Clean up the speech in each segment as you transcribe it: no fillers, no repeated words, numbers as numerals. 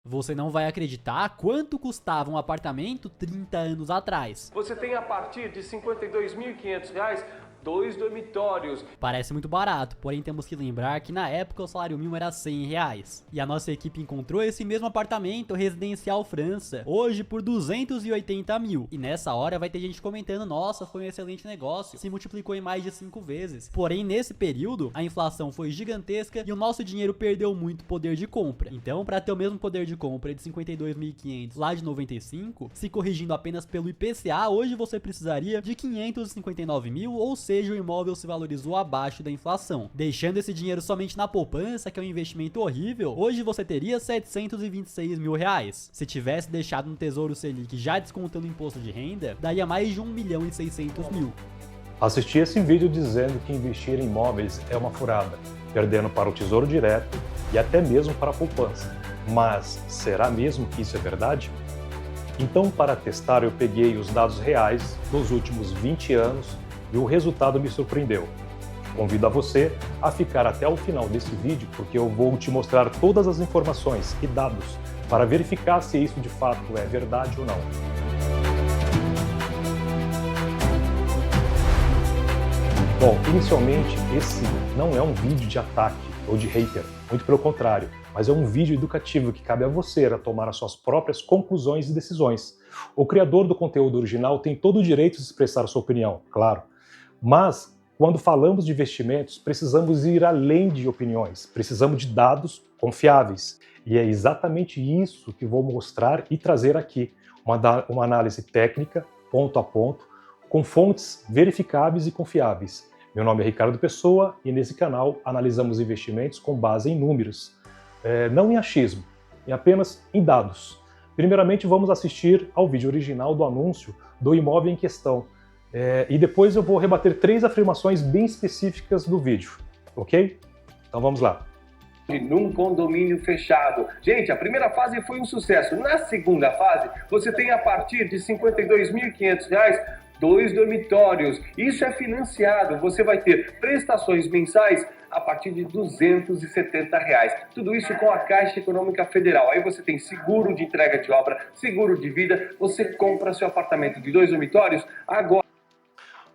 Você não vai acreditar quanto custava um apartamento 30 anos atrás. Você tem a partir de R$ 52.500, 2 dormitórios. Parece muito barato, porém temos que lembrar que na época o salário mínimo era R$ 100. E a nossa equipe encontrou esse mesmo apartamento residencial França, hoje por 280 mil. E nessa hora vai ter gente comentando, nossa, foi um excelente negócio, se multiplicou em mais de 5 vezes. Porém nesse período, a inflação foi gigantesca e o nosso dinheiro perdeu muito poder de compra. Então, para ter o mesmo poder de compra de 52.500 lá de 95, se corrigindo apenas pelo IPCA, hoje você precisaria de 559 mil, ou seja, o imóvel se valorizou abaixo da inflação. Deixando esse dinheiro somente na poupança, que é um investimento horrível, hoje você teria 726 mil reais. Se tivesse deixado no Tesouro Selic já descontando o imposto de renda, daria mais de 1.600.000. Assisti esse vídeo dizendo que investir em imóveis é uma furada, perdendo para o Tesouro Direto e até mesmo para a poupança. Mas será mesmo que isso é verdade? Então, para testar, eu peguei os dados reais dos últimos 20 anos e o resultado me surpreendeu. Convido a você a ficar até o final desse vídeo, porque eu vou te mostrar todas as informações e dados para verificar se isso de fato é verdade ou não. Bom, inicialmente, esse não é um vídeo de ataque ou de hater, muito pelo contrário, mas é um vídeo educativo que cabe a você a tomar as suas próprias conclusões e decisões. O criador do conteúdo original tem todo o direito de expressar a sua opinião, claro, mas quando falamos de investimentos, precisamos ir além de opiniões, precisamos de dados confiáveis. E é exatamente isso que vou mostrar e trazer aqui, uma análise técnica, ponto a ponto, com fontes verificáveis e confiáveis. Meu nome é Ricardo Pessoa e nesse canal analisamos investimentos com base em números, não em achismo, apenas em dados. Primeiramente vamos assistir ao vídeo original do anúncio do imóvel em questão e depois eu vou rebater 3 afirmações bem específicas do vídeo, ok? Então vamos lá. Num condomínio fechado. Gente, a primeira fase foi um sucesso. Na segunda fase, você tem a partir de R$ 52.500, 2 dormitórios. Isso é financiado. Você vai ter prestações mensais a partir de R$ 270. Tudo isso com a Caixa Econômica Federal. Aí você tem seguro de entrega de obra, seguro de vida. Você compra seu apartamento de 2 dormitórios agora.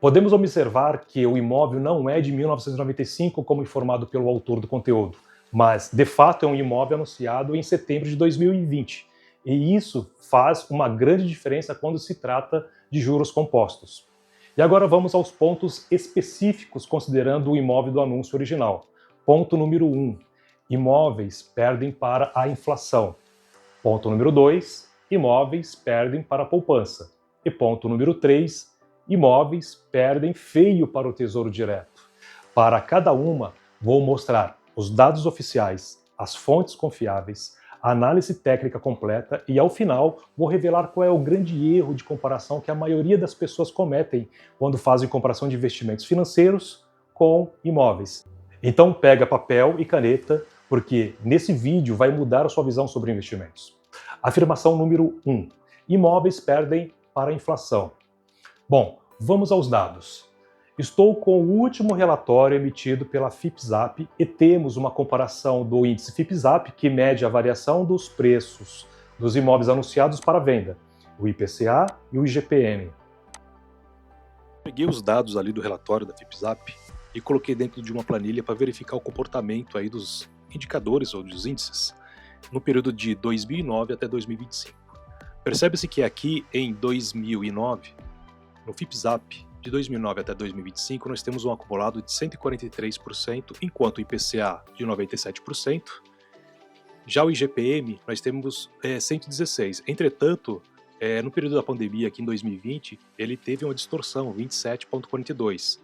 Podemos observar que o imóvel não é de 1995, como informado pelo autor do conteúdo, mas, de fato, é um imóvel anunciado em setembro de 2020. E isso faz uma grande diferença quando se trata de juros compostos. E agora vamos aos pontos específicos, considerando o imóvel do anúncio original. Ponto número 1. Imóveis perdem para a inflação. Ponto número 2. Imóveis perdem para a poupança. E ponto número 3. Imóveis perdem feio para o Tesouro Direto. Para cada uma, vou mostrar os dados oficiais, as fontes confiáveis, a análise técnica completa e, ao final, vou revelar qual é o grande erro de comparação que a maioria das pessoas cometem quando fazem comparação de investimentos financeiros com imóveis. Então pega papel e caneta, porque nesse vídeo vai mudar a sua visão sobre investimentos. Afirmação número 1. Imóveis perdem para a inflação. Bom, vamos aos dados. Estou com o último relatório emitido pela FIPZAP e temos uma comparação do índice FIPZAP, que mede a variação dos preços dos imóveis anunciados para venda, o IPCA e o IGPM. Peguei os dados ali do relatório da FIPZAP e coloquei dentro de uma planilha para verificar o comportamento aí dos indicadores ou dos índices no período de 2009 até 2025. Percebe-se que aqui em 2009, no FIPZAP, de 2009 até 2025, nós temos um acumulado de 143%, enquanto o IPCA de 97%. Já o IGPM, nós temos 116%. Entretanto, no período da pandemia, aqui em 2020, ele teve uma distorção, 27,42%.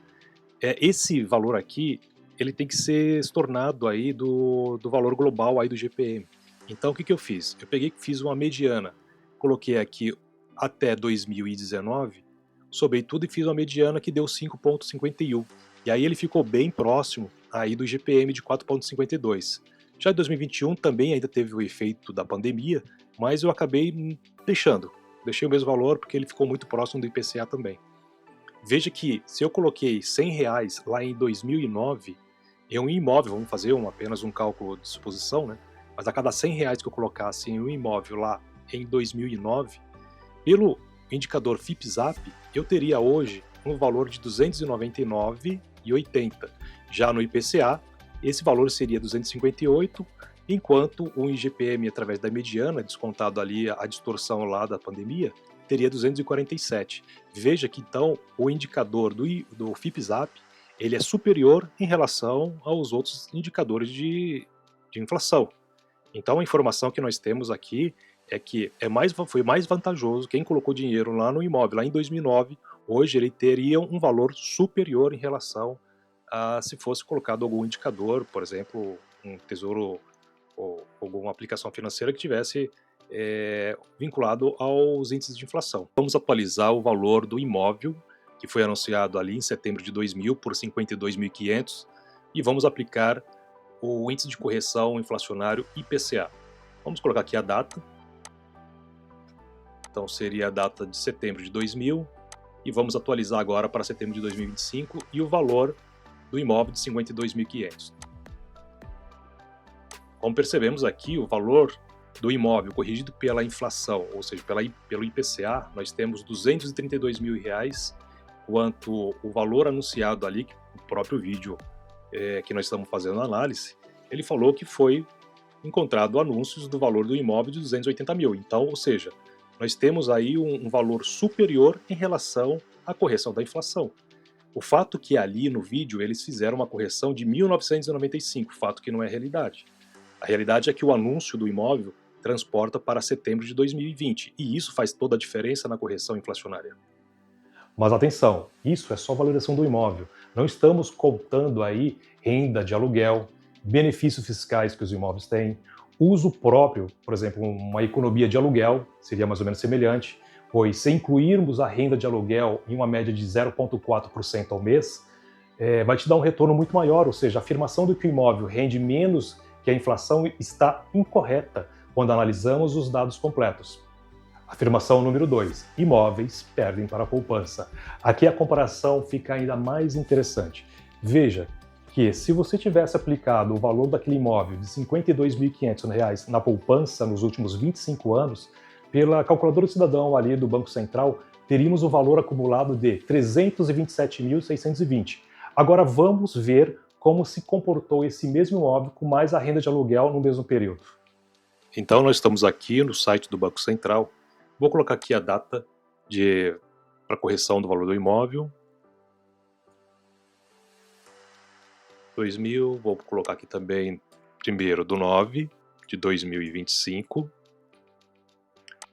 Esse valor aqui, ele tem que ser estornado aí do valor global aí do IGPM. Então, o que eu fiz? Eu fiz uma mediana, coloquei aqui até 2019, somei tudo e fiz uma mediana que deu 5,51. E aí ele ficou bem próximo aí do IGPM de 4,52. Já em 2021 também ainda teve o efeito da pandemia, mas eu acabei deixei o mesmo valor porque ele ficou muito próximo do IPCA também. Veja que se eu coloquei R$ 100 lá em 2009, em um imóvel, vamos fazer apenas um cálculo de suposição, né? mas a cada R$ 100 que eu colocasse em um imóvel lá em 2009, pelo indicador FIPZAP, eu teria hoje um valor de R$ 299,80. Já no IPCA, esse valor seria 258, enquanto o IGPM, através da mediana, descontado ali a distorção lá da pandemia, teria 247. Veja que então o indicador do FIPZAP ele é superior em relação aos outros indicadores de inflação. Então a informação que nós temos aqui é que foi mais vantajoso quem colocou dinheiro lá no imóvel lá em 2009, hoje ele teria um valor superior em relação a se fosse colocado algum indicador, por exemplo, um tesouro ou alguma aplicação financeira que tivesse vinculado aos índices de inflação. Vamos atualizar o valor do imóvel, que foi anunciado ali em setembro de 2000 por 52.500, e vamos aplicar o índice de correção inflacionário IPCA. Vamos colocar aqui a data. Então seria a data de setembro de 2000, e vamos atualizar agora para setembro de 2025 e o valor do imóvel de 52.500. Como percebemos aqui, o valor do imóvel corrigido pela inflação, ou seja, pelo IPCA, nós temos R$ 232.000, quanto o valor anunciado ali, que o próprio vídeo que nós estamos fazendo a análise, ele falou que foi encontrado anúncios do valor do imóvel de 280 mil. Então, ou seja, nós temos aí um valor superior em relação à correção da inflação. O fato que ali no vídeo eles fizeram uma correção de 1995, fato que não é realidade. A realidade é que o anúncio do imóvel transporta para setembro de 2020, e isso faz toda a diferença na correção inflacionária. Mas atenção, isso é só valorização do imóvel. Não estamos contando aí renda de aluguel, benefícios fiscais que os imóveis têm, uso próprio, por exemplo, uma economia de aluguel seria mais ou menos semelhante, pois se incluirmos a renda de aluguel em uma média de 0,4% ao mês, vai te dar um retorno muito maior, ou seja, a afirmação de que o imóvel rende menos que a inflação está incorreta quando analisamos os dados completos. Afirmação número 2. Imóveis perdem para a poupança. Aqui a comparação fica ainda mais interessante. Veja que se você tivesse aplicado o valor daquele imóvel de R$ 52.500 na poupança nos últimos 25 anos, pela calculadora do cidadão ali do Banco Central, teríamos o valor acumulado de R$ 327.620. Agora vamos ver como se comportou esse mesmo imóvel com mais a renda de aluguel no mesmo período. Então nós estamos aqui no site do Banco Central. Vou colocar aqui a data para correção do valor do imóvel. 2000, vou colocar aqui também 1º/9 de 2025.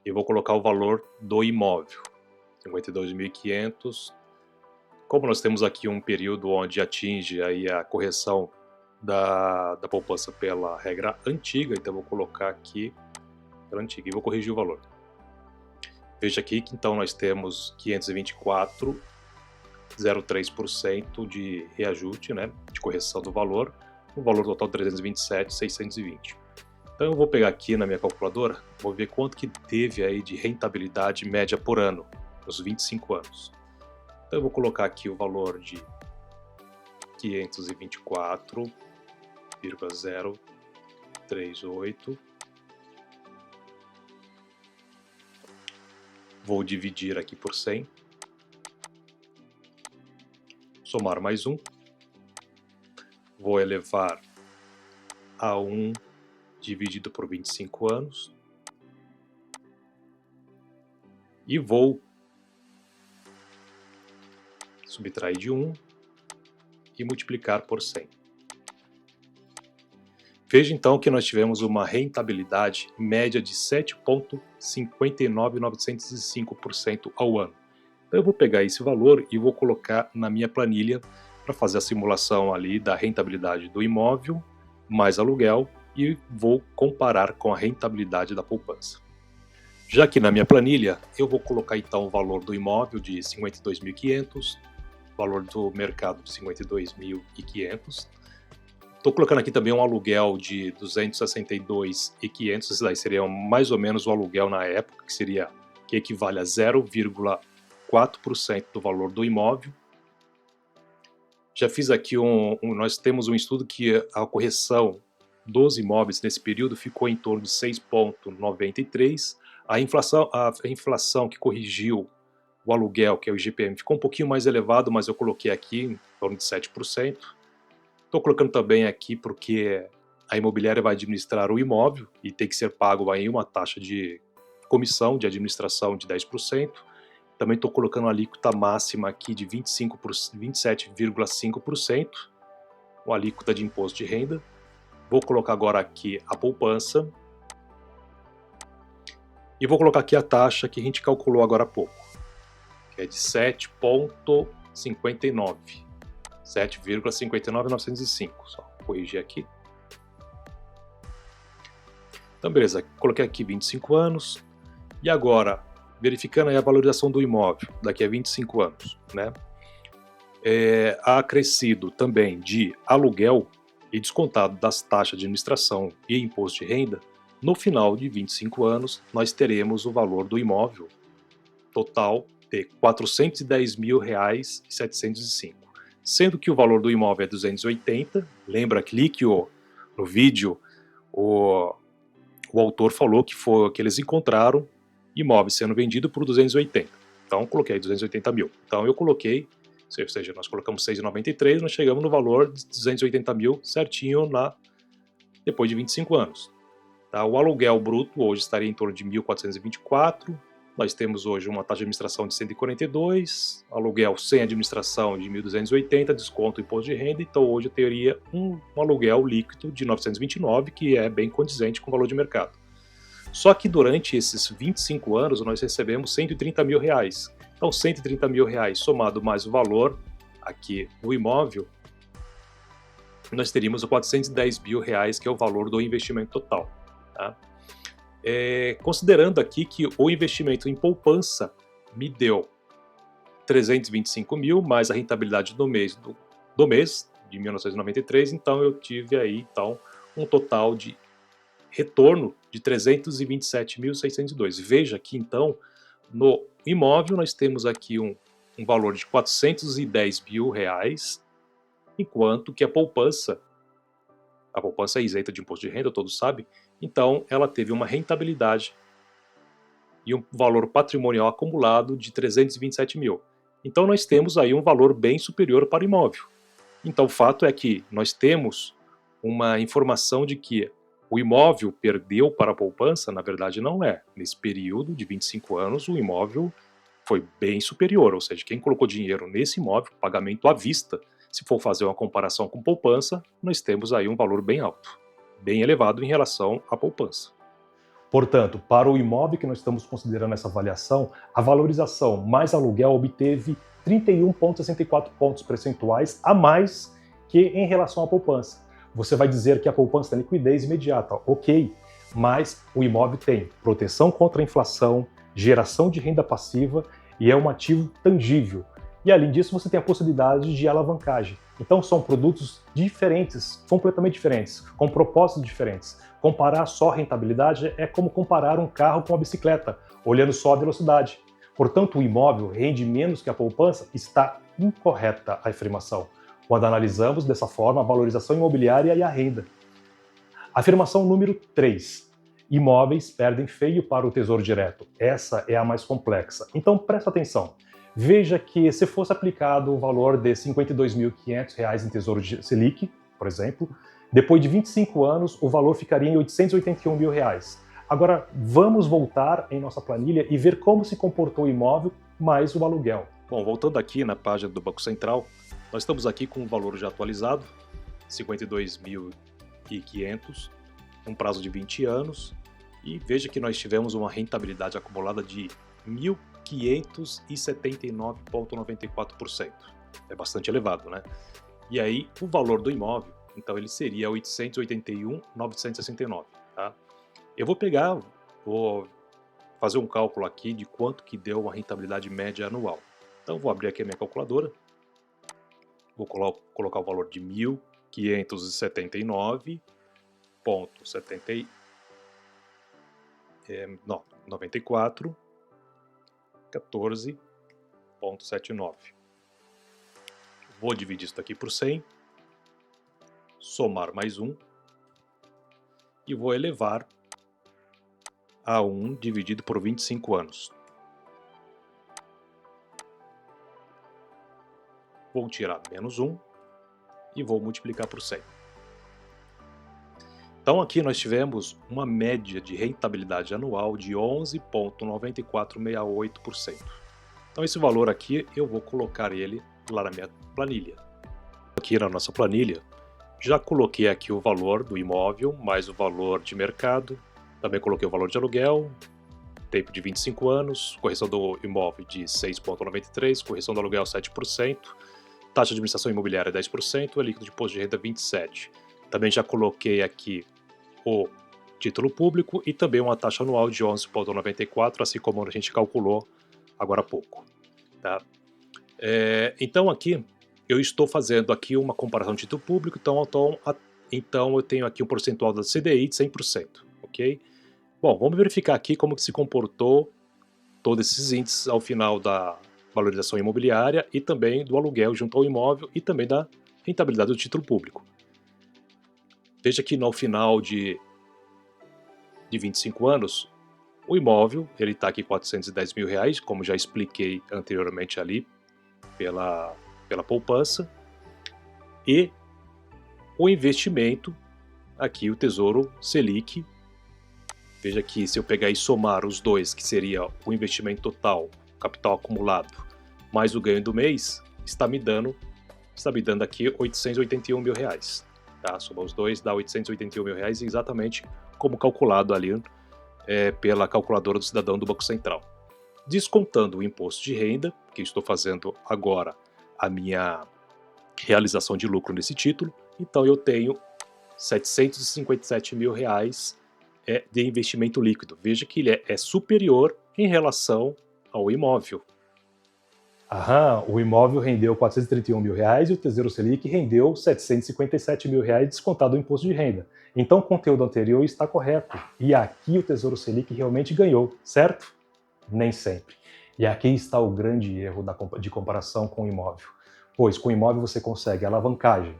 E vou colocar o valor do imóvel, 52.500. Como nós temos aqui um período onde atinge aí a correção da poupança pela regra antiga, então vou colocar aqui pela antiga e vou corrigir o valor. Veja aqui que então nós temos 524,03% de reajuste, né, de correção do valor, um valor total de 327.620. Então eu vou pegar aqui na minha calculadora, vou ver quanto que teve aí de rentabilidade média por ano, nos 25 anos. Então eu vou colocar aqui o valor de 524,038. Vou dividir aqui por 100. Somar mais 1. Vou elevar a 1 dividido por 25 anos. E vou subtrair de 1 e multiplicar por 100. Veja então que nós tivemos uma rentabilidade média de 7,59905% ao ano. Então eu vou pegar esse valor e vou colocar na minha planilha para fazer a simulação ali da rentabilidade do imóvel mais aluguel e vou comparar com a rentabilidade da poupança. Já que na minha planilha eu vou colocar então o valor do imóvel de 52.500, valor do mercado de 52.500. Estou colocando aqui também um aluguel de 262.500, esse daí seria mais ou menos o aluguel na época, que equivale a 0,4% do valor do imóvel. Já fiz aqui nós temos um estudo que a correção dos imóveis nesse período ficou em torno de 6,93. A inflação que corrigiu o aluguel, que é o IGPM, ficou um pouquinho mais elevado, mas eu coloquei aqui em torno de 7%. Estou colocando também aqui porque a imobiliária vai administrar o imóvel e tem que ser pago aí uma taxa de comissão de administração de 10%. Também estou colocando a alíquota máxima aqui de 27,5%, uma alíquota de imposto de renda. Vou colocar agora aqui a poupança. E vou colocar aqui a taxa que a gente calculou agora há pouco, que é de 7,59. 7,59905. Só corrigir aqui. Então, beleza. Coloquei aqui 25 anos. E agora, verificando aí a valorização do imóvel daqui a 25 anos, né? Acrescido também de aluguel e descontado das taxas de administração e imposto de renda, no final de 25 anos, nós teremos o valor do imóvel total de R$ 410.705. Sendo que o valor do imóvel é 280, lembra que no vídeo o autor falou que eles encontraram imóveis sendo vendido por 280. Então, coloquei 280 mil. Então, eu coloquei, ou seja, nós colocamos 6,93, nós chegamos no valor de 280 mil certinho depois de 25 anos. Tá? O aluguel bruto hoje estaria em torno de 1.424. Nós temos hoje uma taxa de administração de 142, aluguel sem administração de 1.280, desconto imposto de renda. Então, hoje eu teria um aluguel líquido de 929, que é bem condizente com o valor de mercado. Só que durante esses 25 anos nós recebemos 130 mil reais. Então 130 mil reais somado mais o valor aqui do imóvel, nós teríamos os 410 mil reais, que é o valor do investimento total. Tá? Considerando aqui que o investimento em poupança me deu 325 mil, mais a rentabilidade do mês de 1993, então eu tive aí um total de retorno de 327.602. Veja que então no imóvel nós temos aqui um valor de 410 mil reais, enquanto que a poupança é isenta de imposto de renda, todos sabem, então ela teve uma rentabilidade e um valor patrimonial acumulado de 327 mil. Então nós temos aí um valor bem superior para o imóvel. Então o fato é que nós temos uma informação de que o imóvel perdeu para a poupança. Na verdade não é. Nesse período de 25 anos o imóvel foi bem superior, ou seja, quem colocou dinheiro nesse imóvel, pagamento à vista, se for fazer uma comparação com poupança, nós temos aí um valor bem alto, bem elevado em relação à poupança. Portanto, para o imóvel que nós estamos considerando essa avaliação, a valorização mais aluguel obteve 31,64 pontos percentuais a mais que em relação à poupança. Você vai dizer que a poupança tem liquidez imediata, ok, mas o imóvel tem proteção contra a inflação, geração de renda passiva e é um ativo tangível. E além disso, você tem a possibilidade de alavancagem. Então são produtos diferentes, completamente diferentes, com propósitos diferentes. Comparar só rentabilidade é como comparar um carro com uma bicicleta, olhando só a velocidade. Portanto, o imóvel rende menos que a poupança. Está incorreta a afirmação, quando analisamos dessa forma a valorização imobiliária e a renda. Afirmação número 3. Imóveis perdem feio para o Tesouro Direto. Essa é a mais complexa. Então presta atenção. Veja que se fosse aplicado o valor de R$ 52.500 em Tesouro Selic, por exemplo, depois de 25 anos o valor ficaria em R$ 881 mil. Agora vamos voltar em nossa planilha e ver como se comportou o imóvel mais o aluguel. Bom, voltando aqui na página do Banco Central, nós estamos aqui com o valor já atualizado, 52.500, um prazo de 20 anos, e veja que nós tivemos uma rentabilidade acumulada de 1.579,94%. É bastante elevado, né? E aí, o valor do imóvel, então ele seria 881.969, tá? Eu vou fazer um cálculo aqui de quanto que deu uma rentabilidade média anual. Então, vou abrir aqui a minha calculadora. Vou colocar o valor de 1.579,94, 14,79. Vou dividir isso aqui por 100, somar mais 1, e vou elevar a 1 dividido por 25 anos. Vou tirar menos 1 e vou multiplicar por 100. Então aqui nós tivemos uma média de rentabilidade anual de 11,9468%. Então esse valor aqui eu vou colocar ele lá na minha planilha. Aqui na nossa planilha, já coloquei aqui o valor do imóvel, mais o valor de mercado, também coloquei o valor de aluguel, tempo de 25 anos, correção do imóvel de 6,93%, correção do aluguel 7%, taxa de administração imobiliária 10%, líquido de imposto de renda 27%. Também já coloquei aqui o título público e também uma taxa anual de 11,94%, assim como a gente calculou agora há pouco. Tá? Então aqui eu estou fazendo aqui uma comparação de título público, então eu tenho aqui um percentual da CDI de 100%, ok? Bom, vamos verificar aqui como que se comportou todos esses índices ao final da valorização imobiliária e também do aluguel junto ao imóvel e também da rentabilidade do título público. Veja que no final de 25 anos, o imóvel ele está aqui R$410 mil, como já expliquei anteriormente ali pela poupança, e o investimento, aqui o Tesouro Selic. Veja que se eu pegar e somar os dois, que seria o investimento total, capital acumulado, mais o ganho do mês, está me dando aqui R$881 mil. Tá? Somar os dois dá R$881 mil, exatamente como calculado ali pela calculadora do cidadão do Banco Central. Descontando o imposto de renda, que estou fazendo agora a minha realização de lucro nesse título, então eu tenho R$757 mil de investimento líquido. Veja que ele é superior em relação ao imóvel. O imóvel rendeu R$431 mil e o Tesouro Selic rendeu R$757 mil descontado o imposto de renda. Então o conteúdo anterior está correto. E aqui o Tesouro Selic realmente ganhou, certo? Nem sempre. E aqui está o grande erro de comparação com o imóvel. Pois com o imóvel você consegue alavancagem.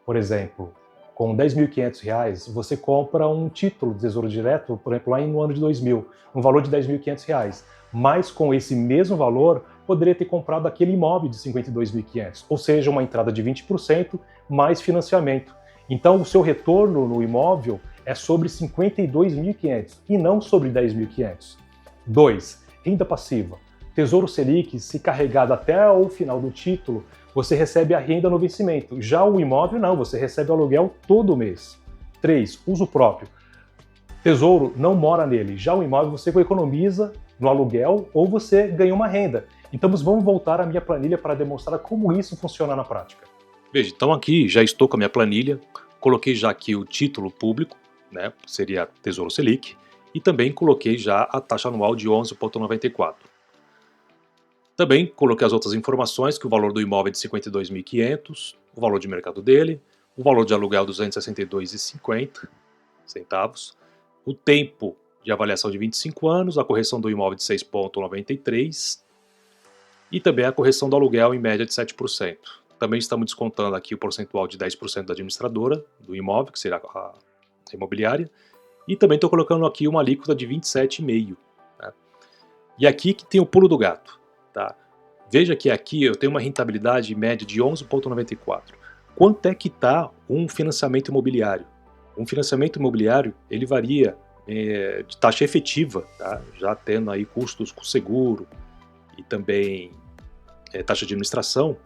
Por exemplo, com R$10.500 você compra um título de Tesouro Direto, por exemplo, lá no ano de 2000, um valor de R$10.500. Mas com esse mesmo valor, poderia ter comprado aquele imóvel de R$52.500, ou seja, uma entrada de 20% mais financiamento. Então o seu retorno no imóvel é sobre R$52.500 e não sobre R$10.500. 2. Renda passiva. Tesouro Selic, se carregado até o final do título, você recebe a renda no vencimento. Já o imóvel não, você recebe o aluguel todo mês. 3. Uso próprio. Tesouro não mora nele. Já o imóvel você economiza no aluguel ou você ganha uma renda. Então vamos voltar à minha planilha para demonstrar como isso funciona na prática. Veja, então aqui já estou com a minha planilha, coloquei já aqui o título público, né, seria Tesouro Selic, e também coloquei já a taxa anual de 11,94. Também coloquei as outras informações, que o valor do imóvel é de R$52.500, o valor de mercado dele, o valor de aluguel R$ 262,50, o tempo de avaliação de 25 anos, a correção do imóvel de 6,93 e também a correção do aluguel em média de 7%. Também estamos descontando aqui o percentual de 10% da administradora do imóvel, que será a imobiliária, e também estou colocando aqui uma alíquota de 27,5%. Né? E aqui que tem o pulo do gato. Tá? Veja que aqui eu tenho uma rentabilidade média de 11,94. Quanto é que está um financiamento imobiliário? Um financiamento imobiliário ele varia de taxa efetiva, tá? Já tendo aí custos com seguro e também taxa de administração,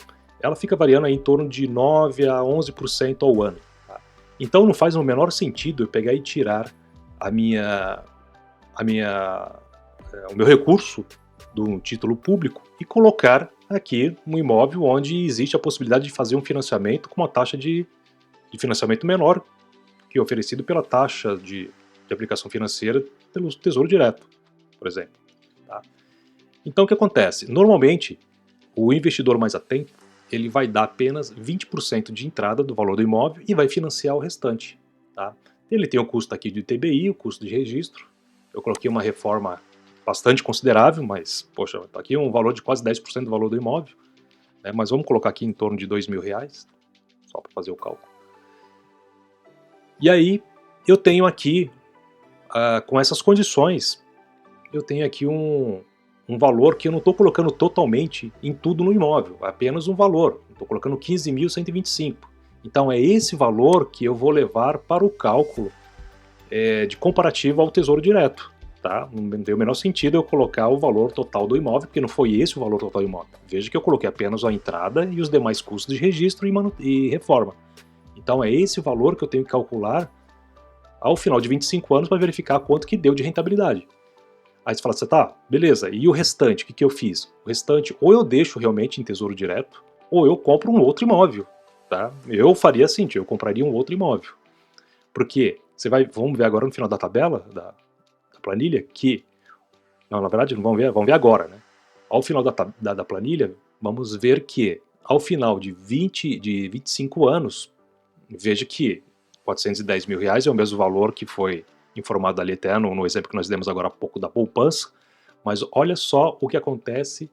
ela fica variando aí em torno de 9 a 11% ao ano. Tá? Então não faz o menor sentido eu pegar e tirar o meu recurso do título público e colocar aqui um imóvel onde existe a possibilidade de fazer um financiamento com uma taxa de financiamento menor que é oferecido pela taxa de aplicação financeira pelo Tesouro Direto, por exemplo. Tá? Então o que acontece? Normalmente, o investidor mais atento ele vai dar apenas 20% de entrada do valor do imóvel e vai financiar o restante. Tá? Ele tem o custo aqui de ITBI, o custo de registro. Eu coloquei uma reforma bastante considerável, mas, poxa, está aqui um valor de quase 10% do valor do imóvel. Né? Mas vamos colocar aqui em torno de R$2.000, só para fazer o cálculo. E aí, eu tenho aqui, com essas condições, eu tenho aqui um valor que eu não estou colocando totalmente em tudo no imóvel, apenas um valor, estou colocando 15.125. Então é esse valor que eu vou levar para o cálculo de comparativo ao Tesouro Direto. Tá? Não tem o menor sentido eu colocar o valor total do imóvel, porque não foi esse o valor total do imóvel. Veja que eu coloquei apenas a entrada e os demais custos de registro e reforma. Então é esse o valor que eu tenho que calcular ao final de 25 anos para verificar quanto que deu de rentabilidade. Aí você fala assim, tá, beleza, e o restante, o que eu fiz? O restante, ou eu deixo realmente em Tesouro Direto, ou eu compro um outro imóvel, tá? Eu faria assim, eu compraria um outro imóvel. Porque, vamos ver agora no final da tabela, da planilha, que, não, na verdade, não vamos ver agora, né? Ao final da planilha, vamos ver que, ao final de 25 anos, veja que R$410.000 é o mesmo valor que foi informado ali até no exemplo que nós demos agora há pouco da poupança, mas olha só o que acontece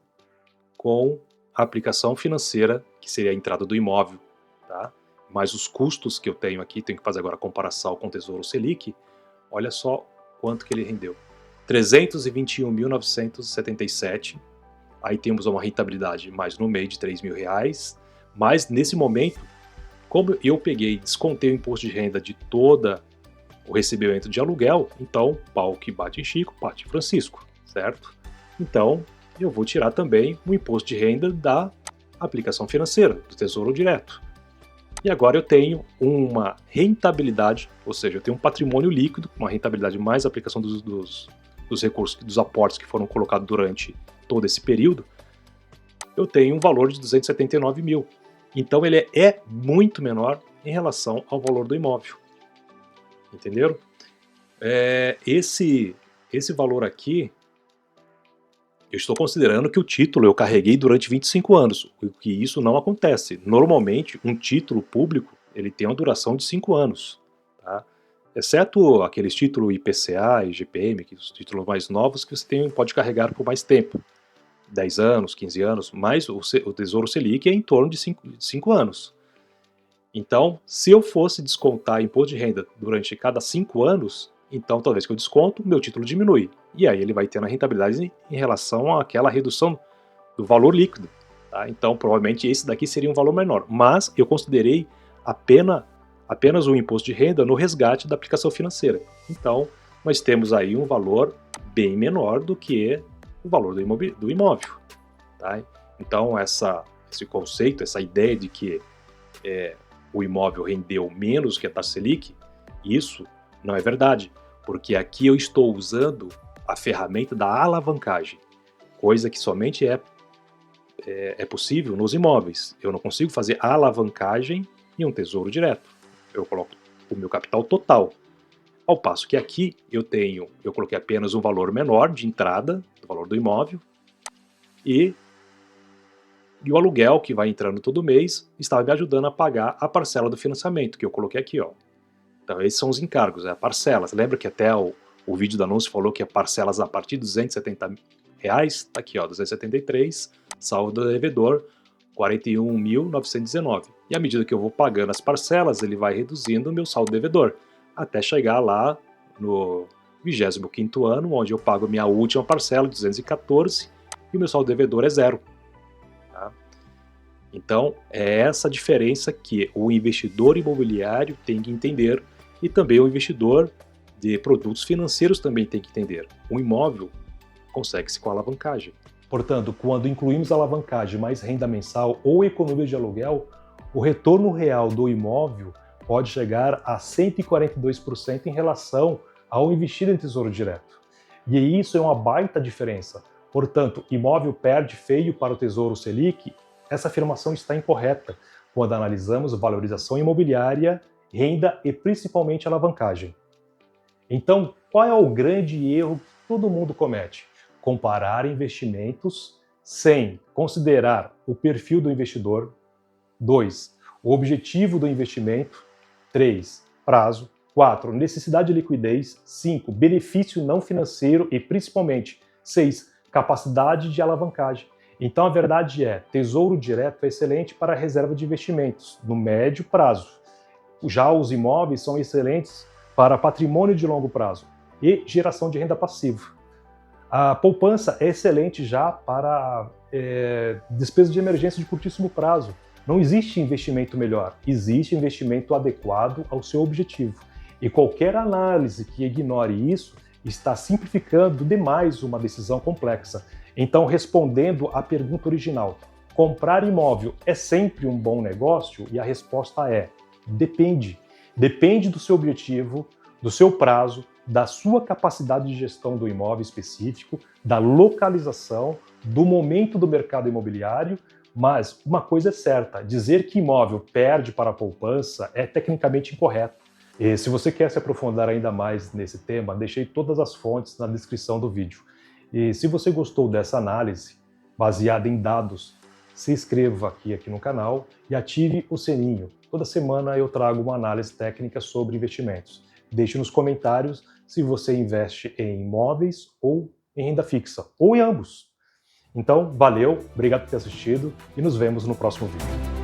com a aplicação financeira, que seria a entrada do imóvel, tá? Mais os custos que eu tenho aqui, tenho que fazer agora a comparação com o Tesouro Selic, olha só quanto que ele rendeu. 321.977, aí temos uma rentabilidade mais no meio de R$3.000, mas nesse momento, como eu descontei o imposto de renda de toda o recebimento de aluguel, então pau que bate em Chico, bate em Francisco, certo? Então eu vou tirar também o imposto de renda da aplicação financeira, do Tesouro Direto. E agora eu tenho uma rentabilidade, ou seja, eu tenho um patrimônio líquido, uma rentabilidade mais a aplicação dos recursos, dos aportes que foram colocados durante todo esse período, eu tenho um valor de 279 mil. Então ele é muito menor em relação ao valor do imóvel. Entenderam? Esse valor aqui, eu estou considerando que o título eu carreguei durante 25 anos, o que isso não acontece. Normalmente, um título público ele tem uma duração de 5 anos. Tá? Exceto aqueles títulos IPCA e IGPM, que são os títulos mais novos, que você pode carregar por mais tempo. 10 anos, 15 anos, mas o Tesouro Selic é em torno de 5 anos. Então, se eu fosse descontar imposto de renda durante cada 5 anos, então toda vez que eu desconto, meu título diminui. E aí ele vai tendo a rentabilidade em relação àquela redução do valor líquido. Tá? Então, provavelmente esse daqui seria um valor menor. Mas eu considerei apenas o imposto de renda no resgate da aplicação financeira. Então, nós temos aí um valor bem menor do que o valor do imóvel. Tá? Então, esse conceito, essa ideia de que o imóvel rendeu menos que a taxa Selic, isso não é verdade, porque aqui eu estou usando a ferramenta da alavancagem, coisa que somente é possível nos imóveis. Eu não consigo fazer alavancagem em um Tesouro Direto. Eu coloco o meu capital total. Ao passo que aqui eu coloquei apenas um valor menor de entrada do valor do imóvel e o aluguel que vai entrando todo mês estava me ajudando a pagar a parcela do financiamento, que eu coloquei aqui, ó. Então esses são os encargos, a parcela. Você lembra que até o vídeo do anúncio falou que é parcelas a partir de R$270? Tá aqui, ó, 273, saldo do devedor, 41.919. E à medida que eu vou pagando as parcelas, ele vai reduzindo o meu saldo devedor, até chegar lá no 25º ano, onde eu pago minha última parcela, 214, e o meu saldo devedor é 0. Então, é essa diferença que o investidor imobiliário tem que entender e também o investidor de produtos financeiros também tem que entender. O imóvel consegue-se com a alavancagem. Portanto, quando incluímos alavancagem mais renda mensal ou economia de aluguel, o retorno real do imóvel pode chegar a 142% em relação ao investido em Tesouro Direto. E isso é uma baita diferença. Portanto, imóvel perde feio para o Tesouro Selic. Essa afirmação está incorreta quando analisamos valorização imobiliária, renda e principalmente alavancagem. Então, qual é o grande erro que todo mundo comete? Comparar investimentos sem considerar o perfil do investidor. 2. O objetivo do investimento. 3. Prazo. 4. Necessidade de liquidez. 5. Benefício não financeiro e principalmente 6. Capacidade de alavancagem. Então a verdade é, Tesouro Direto é excelente para a reserva de investimentos, no médio prazo. Já os imóveis são excelentes para patrimônio de longo prazo e geração de renda passiva. A poupança é excelente já para despesas de emergência de curtíssimo prazo. Não existe investimento melhor, existe investimento adequado ao seu objetivo. E qualquer análise que ignore isso está simplificando demais uma decisão complexa. Então, respondendo à pergunta original, comprar imóvel é sempre um bom negócio? E a resposta é: depende. Depende do seu objetivo, do seu prazo, da sua capacidade de gestão do imóvel específico, da localização, do momento do mercado imobiliário, mas uma coisa é certa, dizer que imóvel perde para a poupança é tecnicamente incorreto. E se você quer se aprofundar ainda mais nesse tema, deixei todas as fontes na descrição do vídeo. E se você gostou dessa análise, baseada em dados, se inscreva aqui no canal e ative o sininho. Toda semana eu trago uma análise técnica sobre investimentos. Deixe nos comentários se você investe em imóveis ou em renda fixa, ou em ambos. Então, valeu, obrigado por ter assistido e nos vemos no próximo vídeo.